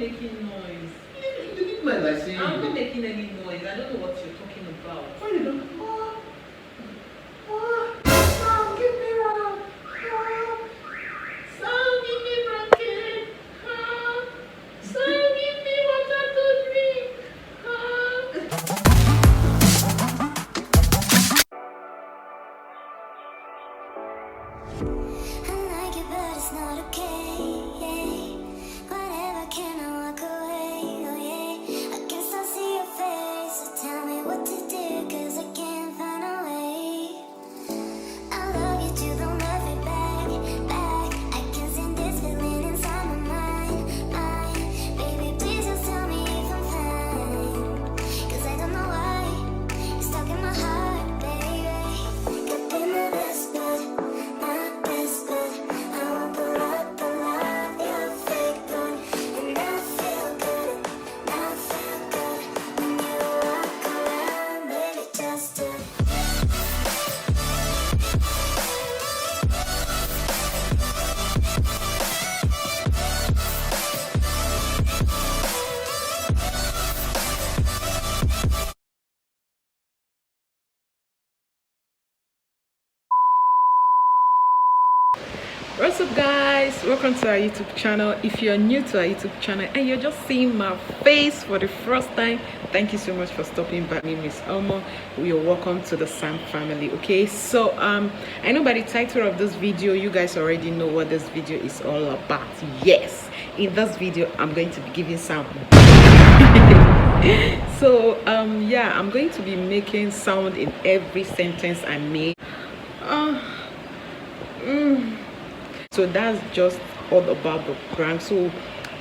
Making noise. You didn't mind like saying. I'm not making any noise. I don't know what you're talking about. Why you don't? Sam, give me rock. Sam, give me blanket. Sam, give me water to drink. I like it, but it's not okay. Whatever, can I walk away? Oh yeah, I can still see your face. So tell me what to do, 'cause I can't find a way. I love you too, don't love me back. I can send this feeling inside my mind. Baby, please just tell me if I'm fine, 'cause I don't know why you're stuck in my heart, baby. Could be my best bud, my best bud. I won't pull up the love, you're fake good, and I feel good, when you walk around, baby, just to. What's up, guys? Welcome to our YouTube channel. If you're new to our YouTube channel and you're just seeing my face for the first time, thank you so much for stopping by. My name is OMON. You're welcome to the Sam family. Okay, so I know by the title of this video you guys already know what this video is all about. Yes, in this video I'm going to be giving some so yeah, I'm going to be making sound in every sentence I make. So that's just all about the prank. So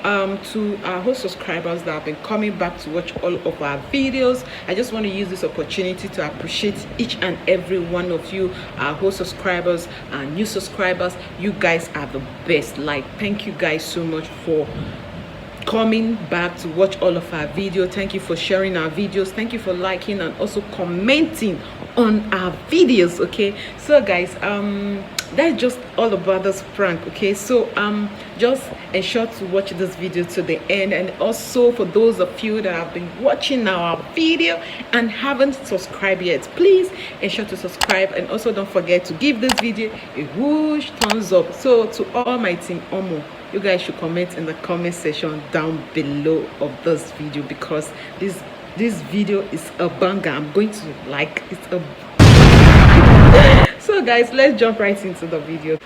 to our whole subscribers that have been coming back to watch all of our videos, I just want to use this opportunity to appreciate each and every one of you, our whole subscribers and new subscribers. You guys are the best. Like, thank you guys so much for coming back to watch all of our videos. Thank you for sharing our videos. Thank you for liking and also commenting on our videos. Okay, so guys, that's just all about this prank. Okay, so just ensure to watch this video to the end, and also for those of you that have been watching our video and haven't subscribed yet, please ensure to subscribe, and also don't forget to give this video a huge thumbs up. So to all my team OMO, you guys should comment in the comment section down below of this video, because this video is a banger. I'm going to like it's a so guys, let's jump right into the video.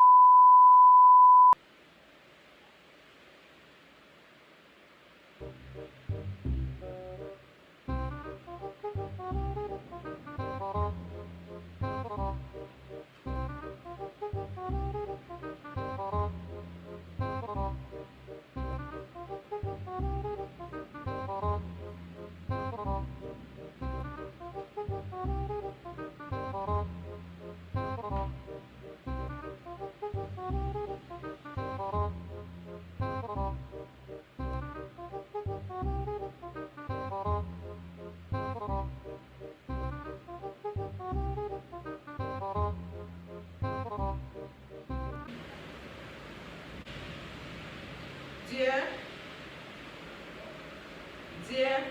Dear,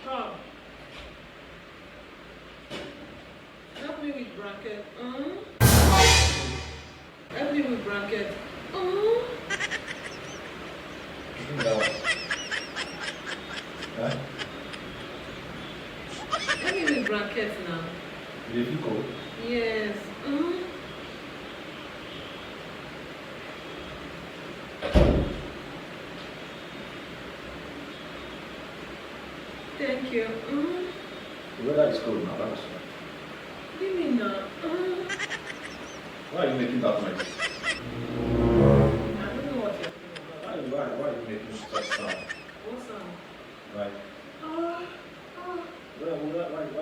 come. Help me with bracket. Help me with bracket. Help me with bracket now. If you go. Yes. Thank you. The weather is cold now, that's why. What do you mean now? Why are you making that noise? I don't know what you're talking about. Why are you making such sound? What sound? Right. Why are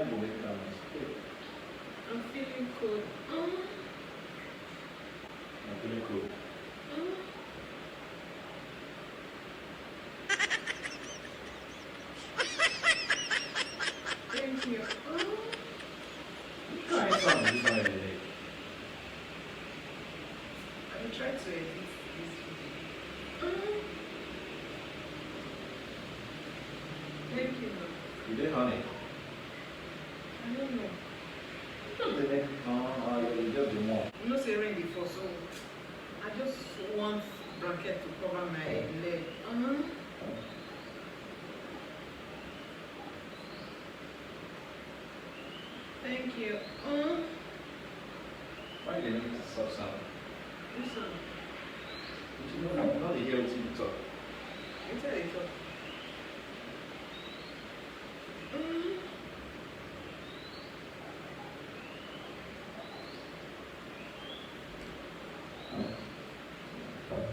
you making that noise? I'm feeling cold. I'm feeling cold. Thank you. You can't sound this one every day. I will try to edit this video. Thank you. You did, honey? I don't know. Just the next, you just do more. I'm not saying rain before, so I just want blanket to cover my leg. Thank you. Why do you need to stop sound? Listen. You know, not to hear what you talk. You tell it all.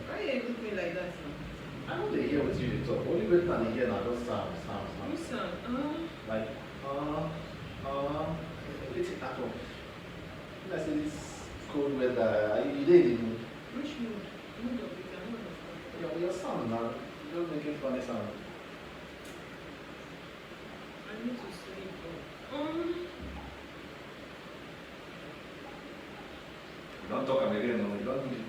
Why are you looking like that? I know they hear what you talk. Only way that they hear now just sound. Listen. Like, it's at all. I say this cold weather, you didn't even. Which mood? Mood of it, I don't understand. Your sound now, you're making funny sound. I need to sleep. You don't talk again, no. You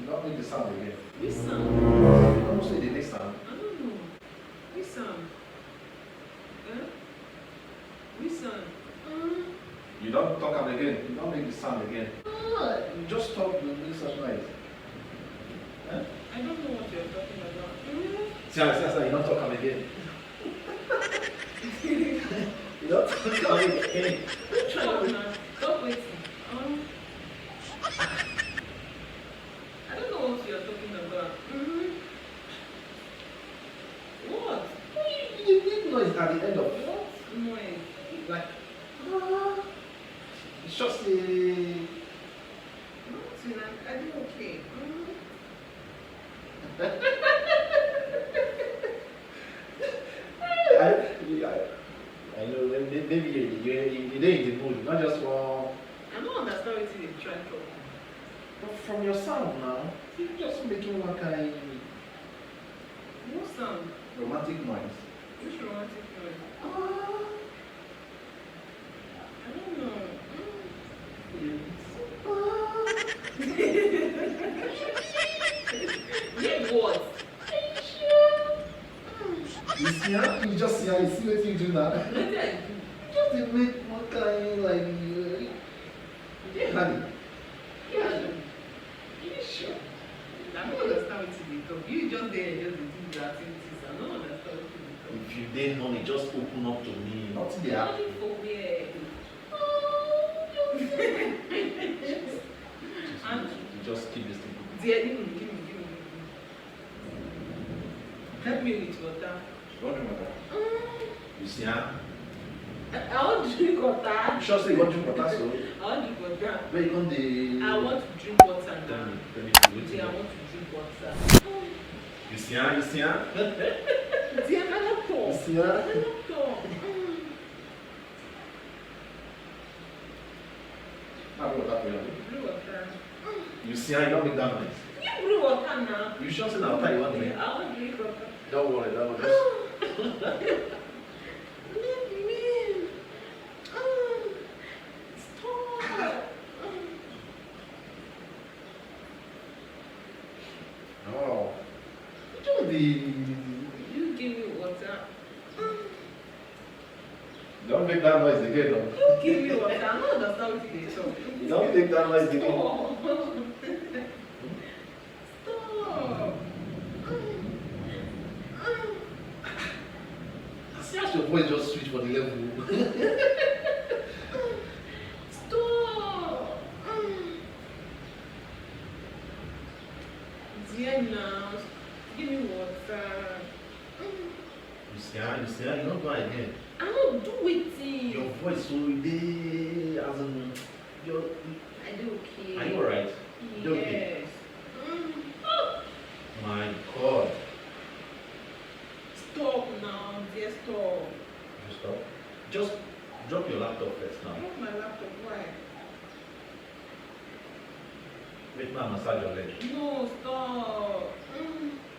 don't make the sound again. Which sound? You don't say the next sound. I don't know. Which sound? Which sound? You don't talk again. You don't make the sound again. You just talk, you make such noise. Huh? I don't know what you're talking about. See, you don't talk again. You don't talk again. Stop now. Stop waiting. I don't know what you're talking about. What? You make noise at the end of it. What noise? Like, it's just a. Nothing. I do okay. I know, maybe you're in the mood, not just one. I don't understand what you try to talk. But from your sound now, you're just making one kind What sound? romantic noise. Which romantic noise? I don't know. Yeah, what? You see how? You just see how you see what you do now. What did I do? Just to make one kind like yeah, honey. Yeah. Are you sure? I don't understand what you talk. You just there and just do the activities. I don't understand what you talk. If you didn't honey, just open up to me. Not the app. Only for where? And You just keep this thing. dear, give me. Help me with water. What do you want? You see how? I want to drink water. You sure say you want to drink water, so? I want to drink water. Where you going the... I want to drink water now. Tell me, Dear, I want to drink water. You see how? You see how? Dear, another talk. You see how? Another talk. I brought that for you. Blue water. You see how you don't make that noise? You blue water now. You sure say now you want to drink? I want to drink water. Don't worry, Leave me. Stop. Oh. Don't be... You give me water. Don't make that noise again, no. You give me water. I don't understand what you talk. You don't make that noise again. Stop. See how your voice just switch for the level. Stop. Dear, now, give me water. You see how? You don't go again. I don't do it. Your voice so they as in you're... I do okay. Are you alright? You okay? Yes. My God. Stop now, dear, stop. You stop. Just drop your laptop first now. Drop my laptop, why? Wait, now massage your leg. No, stop.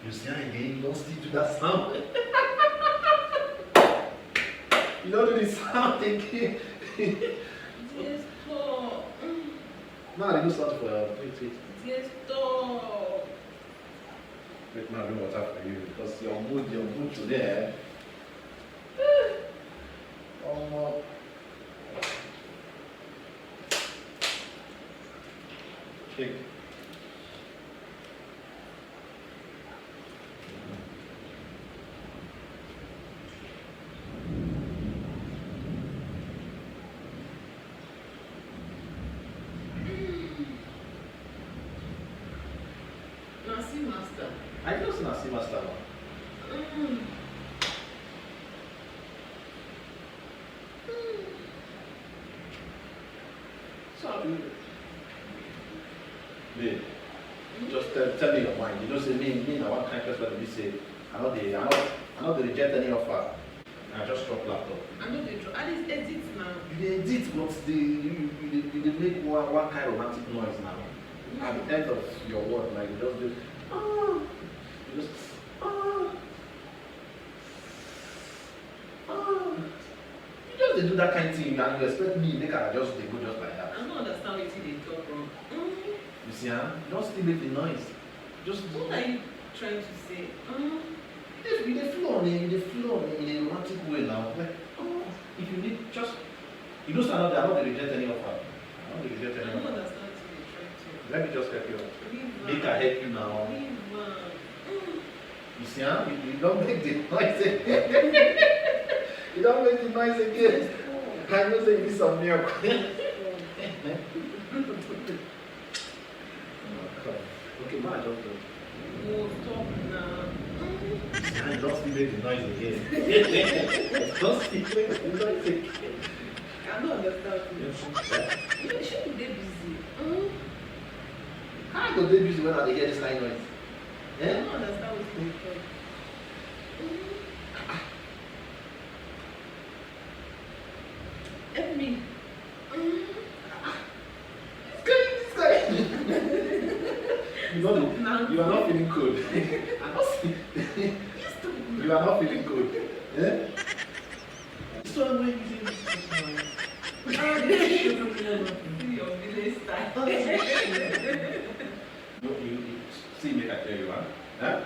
You see how again? You don't stick to that sound. You don't do the sound again. Dear, stop. Now I do something for you. Wait. Dear, stop. Wait, now I do water for you because your mood today. Cake. Nasi master. I just Nasi Master now. So, babe, just tell me your mind. You know, say me, now what kind of person be say? I know they reject any offer. I just drop laptop. I know they draw. At least edit now. You dey edit, but you make one kind of romantic noise now. At the end of your word, like you just do, you just, you just dey do that kind of thing, and you expect me make I just dey go just like that. I don't understand what they talk wrong. You see, don't still make the noise. Just What are you trying to say? you dey flow on in a romantic way now. Like, if you need just, you know, I don't reject any offer. I don't reject I any don't offer. understand what you're trying to. Let me just help you out. Leave Make I help you now. Leave You see, you don't make the noise again. You don't make the noise again. I know say you need some milk. Okay, man, I just do. Oh, stop now. I don't still make the noise again. Don't still make the noise again. I don't understand. You should be busy. How I go dey busy when I dey hear this kind of noise? I don't understand what you're talking. Help me. This guy. You are not feeling good. You are not feeling good. Eh? So when you Your village style. you see, make I tell you, huh?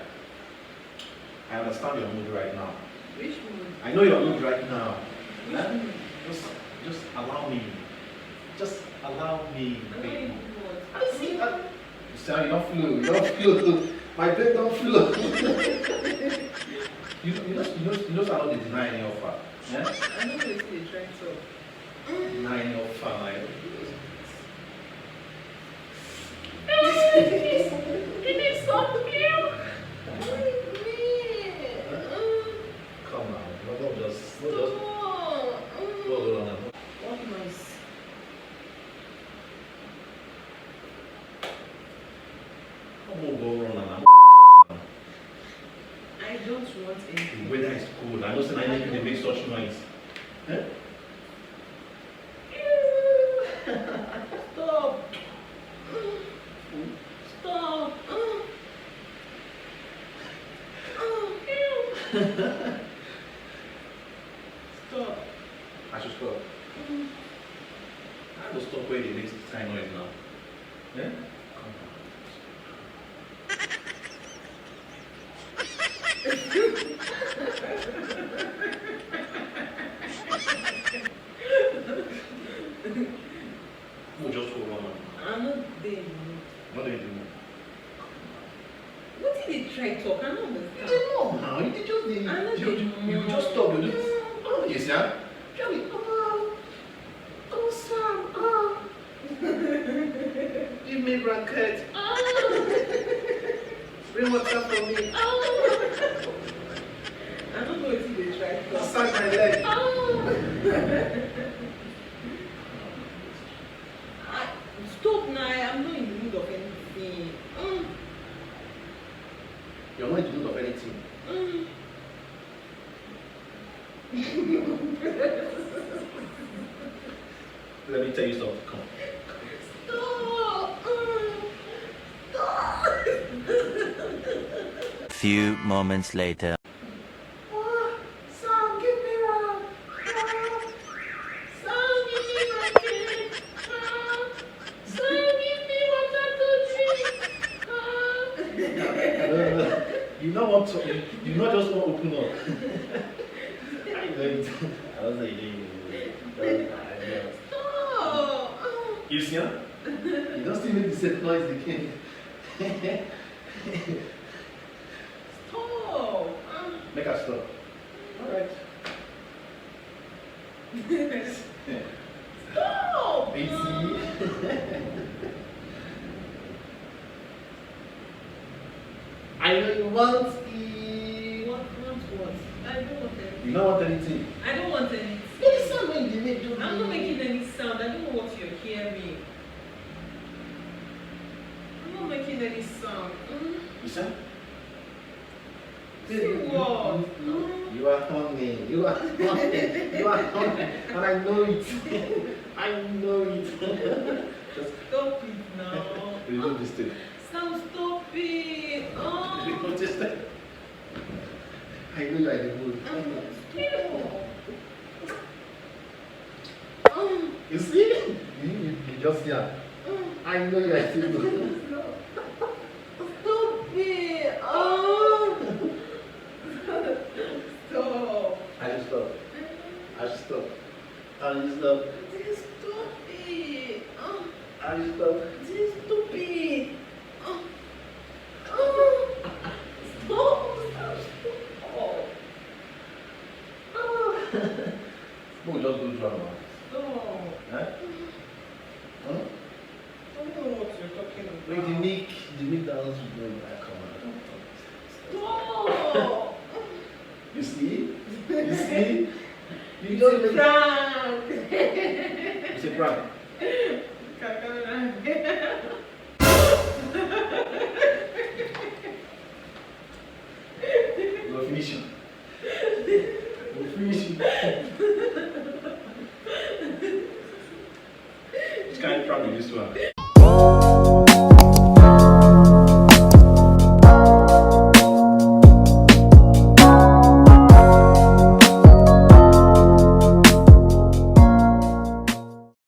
I understand your mood right now. Which one? I know your mood right now. Which Huh? one? Just allow me. Just allow me. I don't even want. I see. You see how you don't flow. You don't flow. My brain don't flow. you know, I don't deny any offer. Yeah? I know what you're trying to. Deny any offer. Like, It is so cute. come on. Don't just. Hold on. What noise? Come on, go run and I don't want anything. the weather is cold. I know say I need to make such noise. Eh? Stop. Stop. Stop. I should stop. I will stop where they make this kind of noise now. Eh? Come on. We'll just hold on. I'm not there. What do you do? What did they try to talk? I don't understand. No, now you just you just stop. You just yes, yeah. Johnny, Sam, give me blanket. Bring water for me. I don't know what they try to talk. Massage my leg. Stop now. I'm not in the mood of anything. You're not in the mood of anything. Let me tell you something. Come. Few moments later. Sam, give me one. Sam, give me my cake. Sam, give me water to drink. You know what? You not just want to open up. I was like, Stop. you see, huh? You don't still make the same noise again. Stop. Make her stop. Alright. Stop. Easy. I know you want it. What? I don't want anything. You don't want anything. I don't want anything. Make the sound when you make. I'm not making any sound. I don't know what you're hearing. I'm not making any sound. Listen. See what? You are hungry. You are hungry. You are hungry. And I know it. I know it. Just Stop it now. remove this thing. Sam, stop it. Remove this thing. I know you are in the mood. You see? You just here. I know you are in the mood. Stop it. Stop. I just stop. I just stop. I just stop. Just stop it. I just stop. Just stop it. Stop. We'll just go drama. Stop. Huh? Huh? I don't know what you're talking about. Wait, the Nick dance will go back on. Stop. You see? You see? You It's don't a make prank. It's a prank. We'll finish it. We'll finish it. Which kind of prank is this one?